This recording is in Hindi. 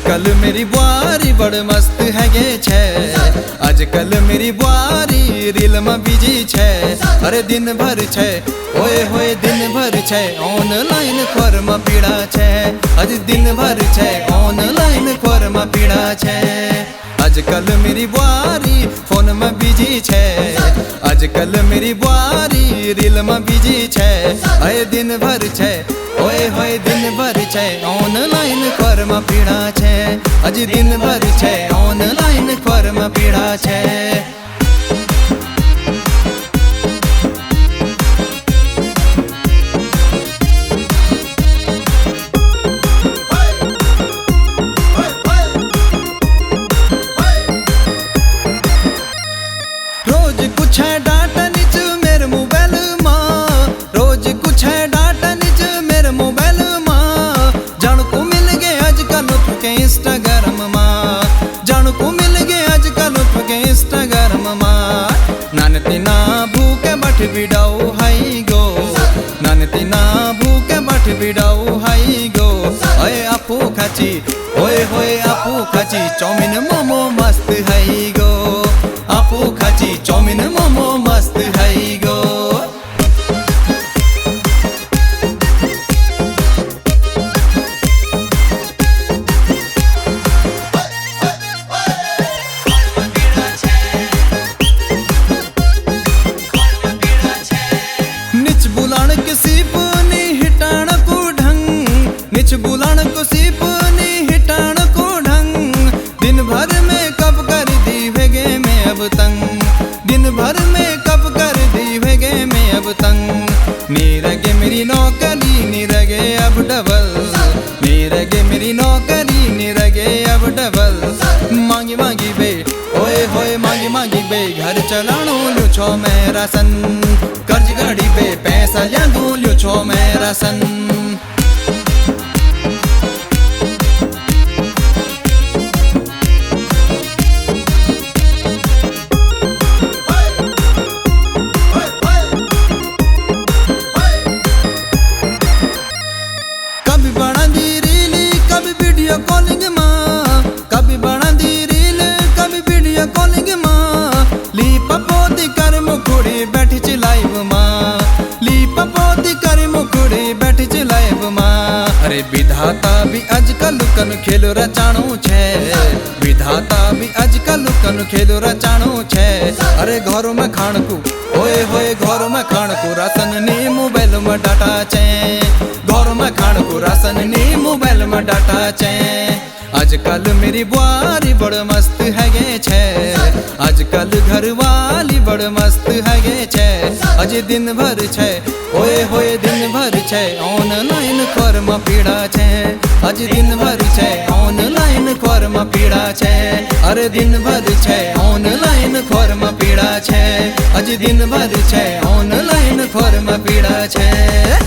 आजकल मेरी बुआरी बड़ मस्त है गे छे। आजकल मेरी बुआरी रील में बिजी छे। अरे दिन भर छे ओए होए दिन भर छे ऑनलाइन खोर में पीड़ा छे। आज दिन भर छे ऑनलाइन खोर में पीड़ा छे। आजकल मेरी बुआरी फोन में बिजी छे। आजकल मेरी बुआरी रील में बिजी छे। अरे दिन भर छे ओए होए दिन भर छे ऑनलाइन खोर में पीड़ा छे। आज दिन भर छे ऑनलाइन खोर में पीड़ा छे। रोज कुछ है डाटा नीच मेरे मोबाइल मां। रोज कुछ है डाटा नीच मेरे मोबाइल मां। जान को मिल गए आजकल के इंस्टाग्राम मां। जान को मिल गए आजकल के इंस्टाग्राम मां। नानती ना भूखे बठ बिडाऊ हाई गो। नानती ना भूखे बठ बिडाऊ हाई गो। ओए आपू खाची ओए होए आपू खाची चाउमीन मोमो मस्त हाई गो। आपू खाची चाउमीन मोमो मस्त हाई गो। निच बुलाण किसी पुनी हिटाण को ढंग। निच बुलाण किसी पुनी हिटाण को ढंग। दिन भर में कब कर दी भेगे में अब तंग। दिन भर में कब कर दी भेगे में अब तंग। नीरगे मेरी नौकरी नीरगे अब डबल। नीरगे मेरी नौकरी नीरगे अब डबल। मांगी मांगी बे ओए होए मांगी मांगी बे घर चलाणो ल्यो छो मैं राशन। कर्ज गाड़ी बे पैसा ल्यांदू ल्यो छो मैं राशन। कभी बना दी रील कभी वीडियो कॉलिंग मां। कभी बना दी रील कभी वीडियो कॉलिंग मां। ली पपोती कर मुखड़ी बैठी च लाइव मां। ली पपोती कर मुखड़ी बैठी च लाइव मां। अरे विधाता भी आजकल कन खेल रचाणो छे। विधाता भी आजकल कन खेल रचाणो छे। अरे घरों में खाण को ओए होए घरों में खाण को राशन नी मोबाइल में डाटा छे। घरों में खाण को राशन नी मोबाइल में डाटा छे। आजकल मेरी बुआरी बड़ मस्त है गे छे। आजकल घर वाली बड़ मस्त है गे छे। आज दिन भर छे ओए होए दिन भर छे ऑनलाइन खोर में पीड़ा छे। आज दिन भर छे ऑनलाइन खोर में पीड़ा छे। अरे दिन भर छे ऑनलाइन खोर में पीड़ा छे। आज दिन भर छे ऑनलाइन खोर में पीड़ा छे।